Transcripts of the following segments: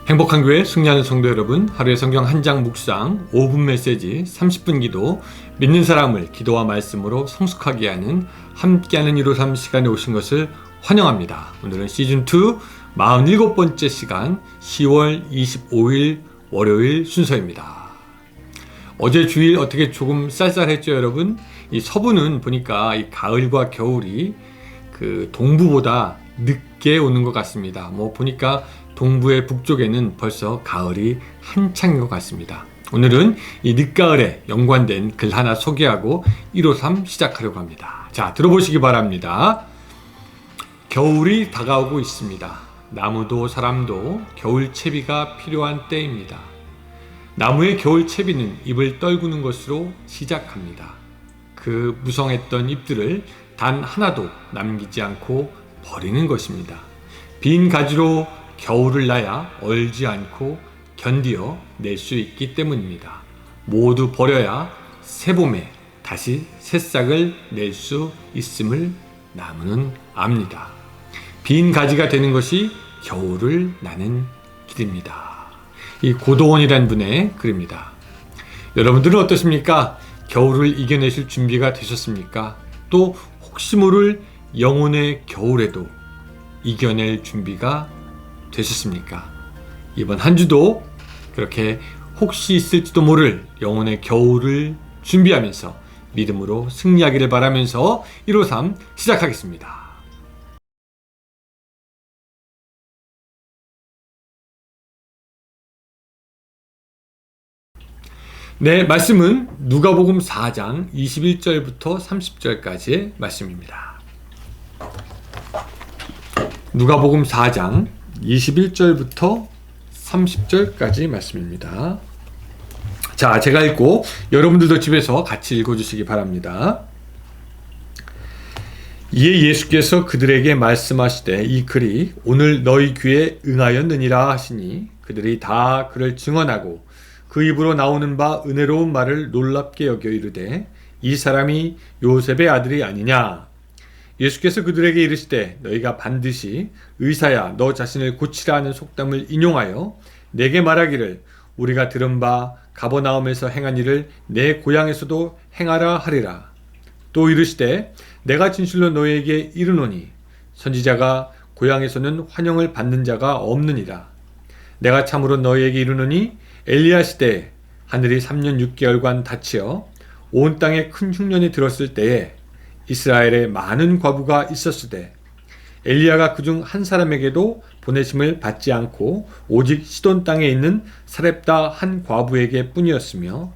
행복한 교회 승리하는 성도 여러분, 하루의 성경 한 장 묵상, 5분 메시지, 30분 기도, 믿는 사람을 기도와 말씀으로 성숙하게 하는 함께하는 153 시간에 오신 것을 환영합니다. 오늘은 시즌2 47번째 시간 10월 25일 월요일 순서입니다. 어제 주일 어떻게 조금 쌀쌀했죠, 여러분? 이 서부는 보니까 이 가을과 겨울이 그 동부보다 늦게 오는 것 같습니다. 보니까 동부의 북쪽에는 벌써 가을이 한창인 것 같습니다. 오늘은 이 늦가을에 연관된 글 하나 소개하고 153 시작하려고 합니다. 자, 들어보시기 바랍니다. 겨울이 다가오고 있습니다. 나무도 사람도 겨울 채비가 필요한 때입니다. 나무의 겨울 채비는 잎을 떨구는 것으로 시작합니다. 그 무성했던 잎들을 단 하나도 남기지 않고 버리는 것입니다. 빈 가지로 겨울을 나야 얼지 않고 견디어 낼 수 있기 때문입니다. 모두 버려야 새봄에 다시 새싹을 낼 수 있음을 나무는 압니다. 빈 가지가 되는 것이 겨울을 나는 길입니다. 이 고도원이라는 분의 글입니다. 여러분들은 어떠십니까? 겨울을 이겨내실 준비가 되셨습니까? 또 혹시 모를 영혼의 겨울에도 이겨낼 준비가 되셨습니까? 이번 한 주도 그렇게 혹시 있을지도 모를 영혼의 겨울을 준비하면서 믿음으로 승리하기를 바라면서 153 시작하겠습니다. 네, 말씀은 누가복음 4장 21절부터 30절까지의 말씀입니다. 누가복음 4장 21절부터 30절까지 말씀입니다. 자, 제가 읽고 여러분들도 집에서 같이 읽어주시기 바랍니다. 이에 예수께서 그들에게 말씀하시되 이 글이 오늘 너희 귀에 응하였느니라 하시니 그들이 다 그를 증언하고 그 입으로 나오는 바 은혜로운 말을 놀랍게 여겨 이르되 이 사람이 요셉의 아들이 아니냐. 예수께서 그들에게 이르시되 너희가 반드시 의사야 너 자신을 고치라 하는 속담을 인용하여 내게 말하기를 우리가 들은 바 가버나움에서 행한 일을 내 고향에서도 행하라 하리라. 또 이르시되 내가 진실로 너희에게 이르노니 선지자가 고향에서는 환영을 받는 자가 없느니라. 내가 참으로 너희에게 이르노니 엘리야 시대에 하늘이 3년 6개월간 닫히어 온 땅에 큰 흉년이 들었을 때에 이스라엘에 많은 과부가 있었으되 엘리야가 그중 한 사람에게도 보내심을 받지 않고 오직 시돈 땅에 있는 사렙다 한 과부에게 뿐이었으며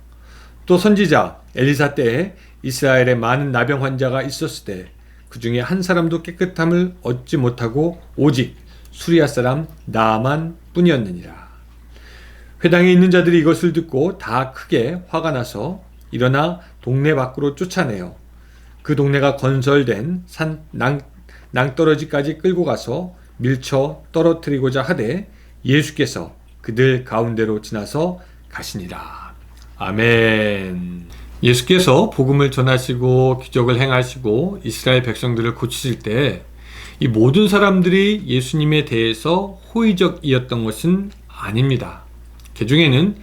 또 선지자 엘리사 때에 이스라엘에 많은 나병 환자가 있었으되 그 중에 한 사람도 깨끗함을 얻지 못하고 오직 수리아 사람 나아만 뿐이었느니라. 회당에 있는 자들이 이것을 듣고 다 크게 화가 나서 일어나 동네 밖으로 쫓아내어 그 동네가 건설된 산 낭떠러지까지 끌고 가서 밀쳐 떨어뜨리고자 하되 예수께서 그들 가운데로 지나서 가시니라. 아멘. 예수께서 복음을 전하시고 기적을 행하시고 이스라엘 백성들을 고치실 때 이 모든 사람들이 예수님에 대해서 호의적이었던 것은 아닙니다. 그 중에는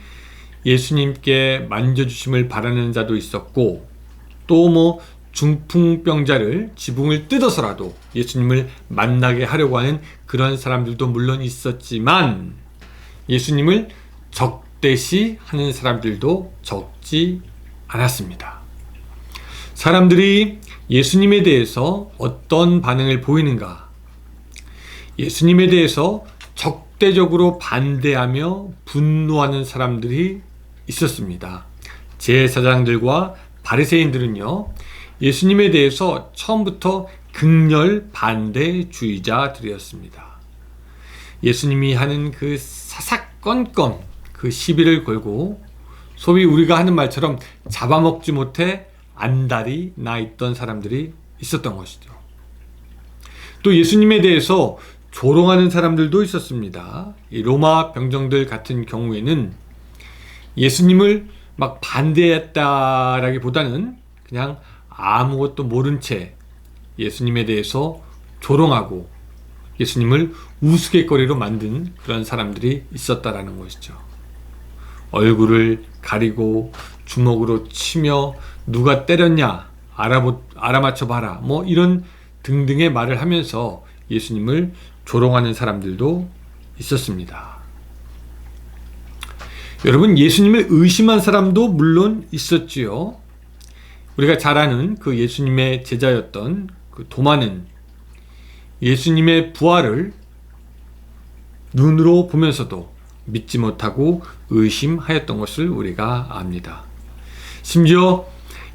예수님께 만져주심을 바라는 자도 있었고 또 중풍병자를 지붕을 뜯어서라도 예수님을 만나게 하려고 하는 그런 사람들도 물론 있었지만 예수님을 적대시 하는 사람들도 적지 않았습니다. 사람들이 예수님에 대해서 어떤 반응을 보이는가? 예수님에 대해서 적대적으로 반대하며 분노하는 사람들이 있었습니다. 제사장들과 바리새인들은요, 예수님에 대해서 처음부터 극렬 반대주의자들이었습니다. 예수님이 하는 그 사사건건 그 시비를 걸고 소위 우리가 하는 말처럼 잡아먹지 못해 안달이 나 있던 사람들이 있었던 것이죠. 또 예수님에 대해서 조롱하는 사람들도 있었습니다. 이 로마 병정들 같은 경우에는 예수님을 막 반대했다라기보다는 그냥 아무것도 모른 채 예수님에 대해서 조롱하고 예수님을 우스갯거리로 만든 그런 사람들이 있었다라는 것이죠. 얼굴을 가리고 주먹으로 치며 누가 때렸냐 알아맞혀 봐라 뭐 이런 등등의 말을 하면서 예수님을 조롱하는 사람들도 있었습니다. 여러분, 예수님을 의심한 사람도 물론 있었지요. 우리가 잘 아는 그 예수님의 제자였던 그 도마는 예수님의 부활을 눈으로 보면서도 믿지 못하고 의심하였던 것을 우리가 압니다. 심지어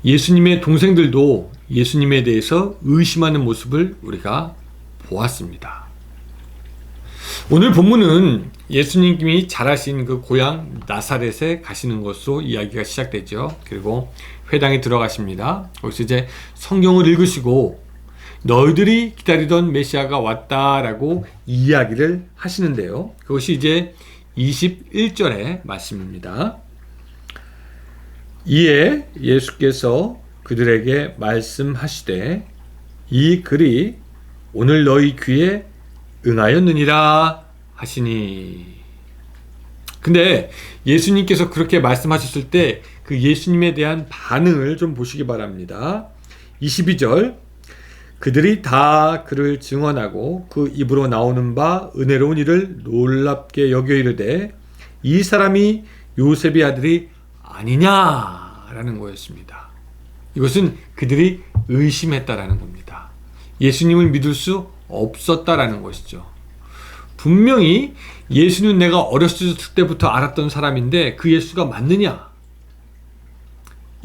예수님의 동생들도 예수님에 대해서 의심하는 모습을 우리가 보았습니다. 오늘 본문은 예수님이 자라신 그 고향 나사렛에 가시는 것으로 이야기가 시작되죠. 그리고 회당에 들어가십니다. 거기서 이제 성경을 읽으시고 너희들이 기다리던 메시아가 왔다라고 이야기를 하시는데요. 그것이 이제 21절의 말씀입니다. 이에 예수께서 그들에게 말씀하시되 이 글이 오늘 너희 귀에 응하였느니라 하시니. 근데 예수님께서 그렇게 말씀하셨을 때 그 예수님에 대한 반응을 좀 보시기 바랍니다. 22절 그들이 다 그를 증언하고 그 입으로 나오는 바 은혜로운 일을 놀랍게 여겨 이르되 이 사람이 요셉의 아들이 아니냐라는 거였습니다. 이것은 그들이 의심했다라는 겁니다. 예수님을 믿을 수 없었다라는 것이죠. 분명히 예수는 내가 어렸을 때부터 알았던 사람인데 그 예수가 맞느냐?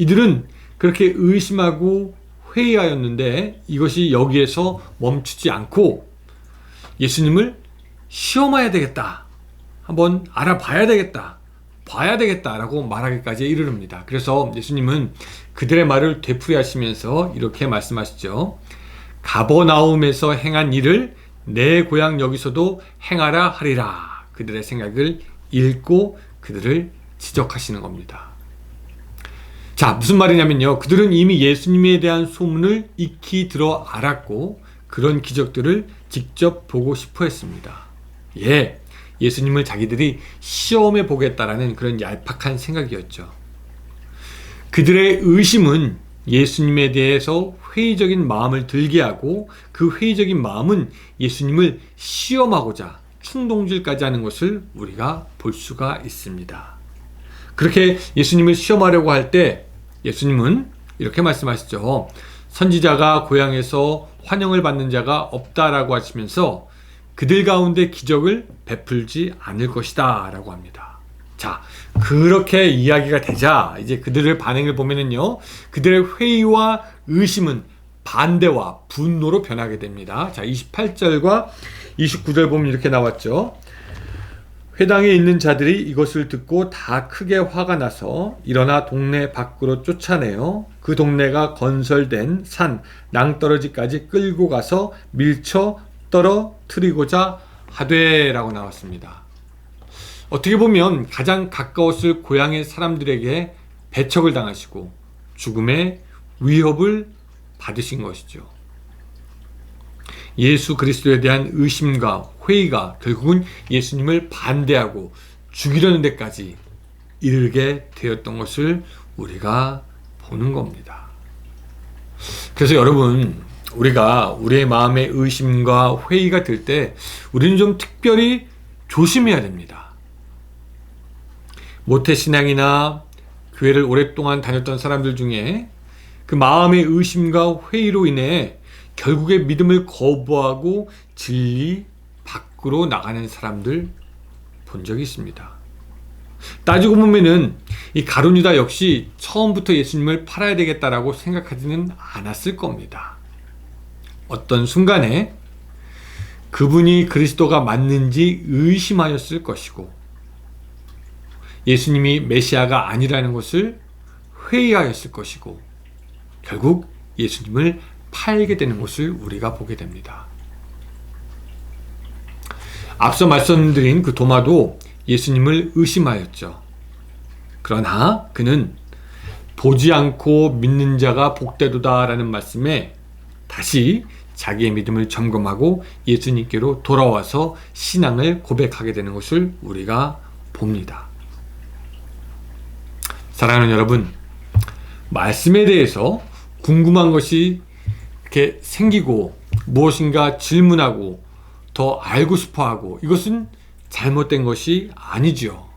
이들은 그렇게 의심하고 회의하였는데 이것이 여기에서 멈추지 않고 예수님을 시험해야 되겠다. 한번 알아봐야 되겠다. 봐야 되겠다라고 말하기까지 이르릅니다. 그래서 예수님은 그들의 말을 되풀이하시면서 이렇게 말씀하시죠. 가버나움에서 행한 일을 내 고향 여기서도 행하라 하리라. 그들의 생각을 읽고 그들을 지적하시는 겁니다. 자, 무슨 말이냐면요. 그들은 이미 예수님에 대한 소문을 익히 들어 알았고 그런 기적들을 직접 보고 싶어 했습니다. 예수님을 자기들이 시험해 보겠다라는 그런 얄팍한 생각이었죠. 그들의 의심은 예수님에 대해서 회의적인 마음을 들게 하고 그 회의적인 마음은 예수님을 시험하고자 충동질까지 하는 것을 우리가 볼 수가 있습니다. 그렇게 예수님을 시험하려고 할 때 예수님은 이렇게 말씀하시죠. 선지자가 고향에서 환영을 받는 자가 없다라고 하시면서 그들 가운데 기적을 베풀지 않을 것이다 라고 합니다. 자, 그렇게 이야기가 되자 이제 그들의 반응을 보면은요, 그들의 회의와 의심은 반대와 분노로 변하게 됩니다. 자, 28절과 29절 보면 이렇게 나왔죠. 회당에 있는 자들이 이것을 듣고 다 크게 화가 나서 일어나 동네 밖으로 쫓아내어 그 동네가 건설된 산 낭떠러지까지 끌고 가서 밀쳐 떨어뜨리고자 하되 라고 나왔습니다. 어떻게 보면 가장 가까웠을 고향의 사람들에게 배척을 당하시고 죽음의 위협을 받으신 것이죠. 예수 그리스도에 대한 의심과 회의가 결국은 예수님을 반대하고 죽이려는 데까지 이르게 되었던 것을 우리가 보는 겁니다. 그래서 여러분, 우리가 우리의 마음에 의심과 회의가 들 때 우리는 좀 특별히 조심해야 됩니다. 모태신앙이나 교회를 오랫동안 다녔던 사람들 중에 그 마음의 의심과 회의로 인해 결국에 믿음을 거부하고 진리 밖으로 나가는 사람들 본 적이 있습니다. 따지고 보면은 이 가룟 유다 역시 처음부터 예수님을 팔아야 되겠다라고 생각하지는 않았을 겁니다. 어떤 순간에 그분이 그리스도가 맞는지 의심하였을 것이고 예수님이 메시아가 아니라는 것을 회의하였을 것이고 결국 예수님을 팔게 되는 것을 우리가 보게 됩니다. 앞서 말씀드린 그 도마도 예수님을 의심하였죠. 그러나 그는 보지 않고 믿는 자가 복되도다 라는 말씀에 다시 자기의 믿음을 점검하고 예수님께로 돌아와서 신앙을 고백하게 되는 것을 우리가 봅니다. 사랑하는 여러분, 말씀에 대해서 궁금한 것이 이렇게 생기고 무엇인가 질문하고 더 알고 싶어하고, 이것은 잘못된 것이 아니지요.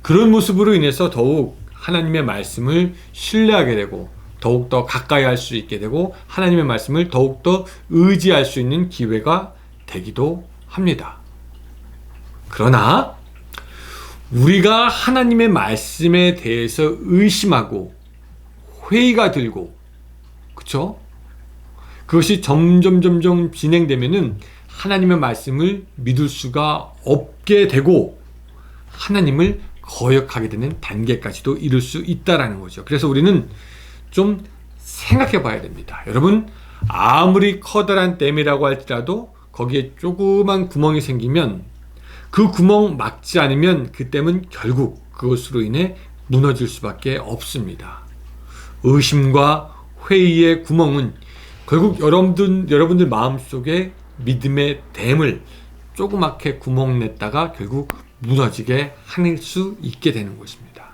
그런 모습으로 인해서 더욱 하나님의 말씀을 신뢰하게 되고 더욱더 가까이 할 수 있게 되고 하나님의 말씀을 더욱더 의지할 수 있는 기회가 되기도 합니다. 그러나 우리가 하나님의 말씀에 대해서 의심하고 회의가 들고, 그쵸? 그것이 점점 진행되면은 하나님의 말씀을 믿을 수가 없게 되고 하나님을 거역하게 되는 단계까지도 이룰 수 있다라는 거죠. 그래서 우리는 좀 생각해 봐야 됩니다. 여러분, 아무리 커다란 댐이라고 할지라도 거기에 조그만 구멍이 생기면 그 구멍 막지 않으면 그 댐은 결국 그것으로 인해 무너질 수밖에 없습니다. 의심과 회의의 구멍은 결국 여러분들 마음속에 믿음의 댐을 조그맣게 구멍 냈다가 결국 무너지게 할 수 있게 되는 것입니다.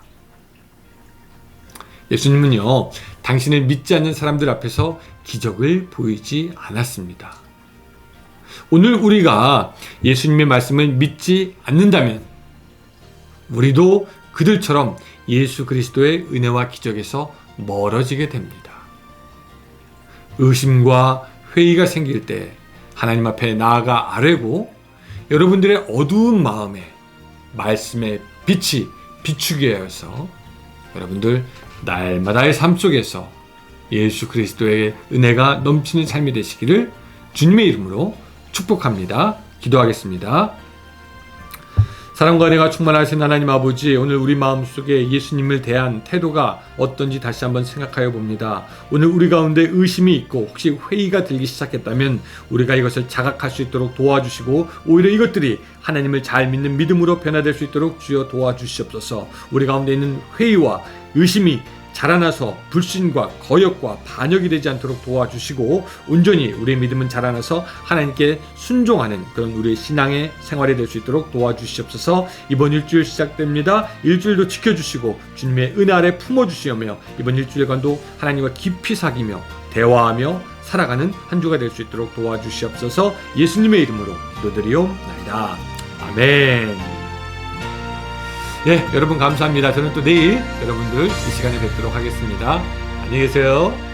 예수님은요, 당신을 믿지 않는 사람들 앞에서 기적을 보이지 않았습니다. 오늘 우리가 예수님의 말씀을 믿지 않는다면 우리도 그들처럼 예수 그리스도의 은혜와 기적에서 멀어지게 됩니다. 의심과 회의가 생길 때 하나님 앞에 나아가 아뢰고 여러분들의 어두운 마음에 말씀의 빛이 비추게 하여서 여러분들 날마다의 삶 속에서 예수 그리스도의 은혜가 넘치는 삶이 되시기를 주님의 이름으로 축복합니다. 기도하겠습니다. 사랑과 은혜가 충만하신 하나님 아버지, 오늘 우리 마음속에 예수님을 대한 태도가 어떤지 다시 한번 생각하여 봅니다. 오늘 우리 가운데 의심이 있고 혹시 회의가 들기 시작했다면 우리가 이것을 자각할 수 있도록 도와주시고 오히려 이것들이 하나님을 잘 믿는 믿음으로 변화될 수 있도록 주여 도와주시옵소서. 우리 가운데 있는 회의와 의심이 자라나서 불신과 거역과 반역이 되지 않도록 도와주시고 온전히 우리의 믿음은 자라나서 하나님께 순종하는 그런 우리의 신앙의 생활이 될 수 있도록 도와주시옵소서. 이번 일주일 시작됩니다. 일주일도 지켜주시고 주님의 은혜 아래 품어주시며 이번 일주일간도 하나님과 깊이 사귀며 대화하며 살아가는 한 주가 될 수 있도록 도와주시옵소서. 예수님의 이름으로 기도드리옵나이다. 아멘. 예, 여러분 감사합니다. 저는 또 내일 여러분들 이 시간에 뵙도록 하겠습니다. 안녕히 계세요.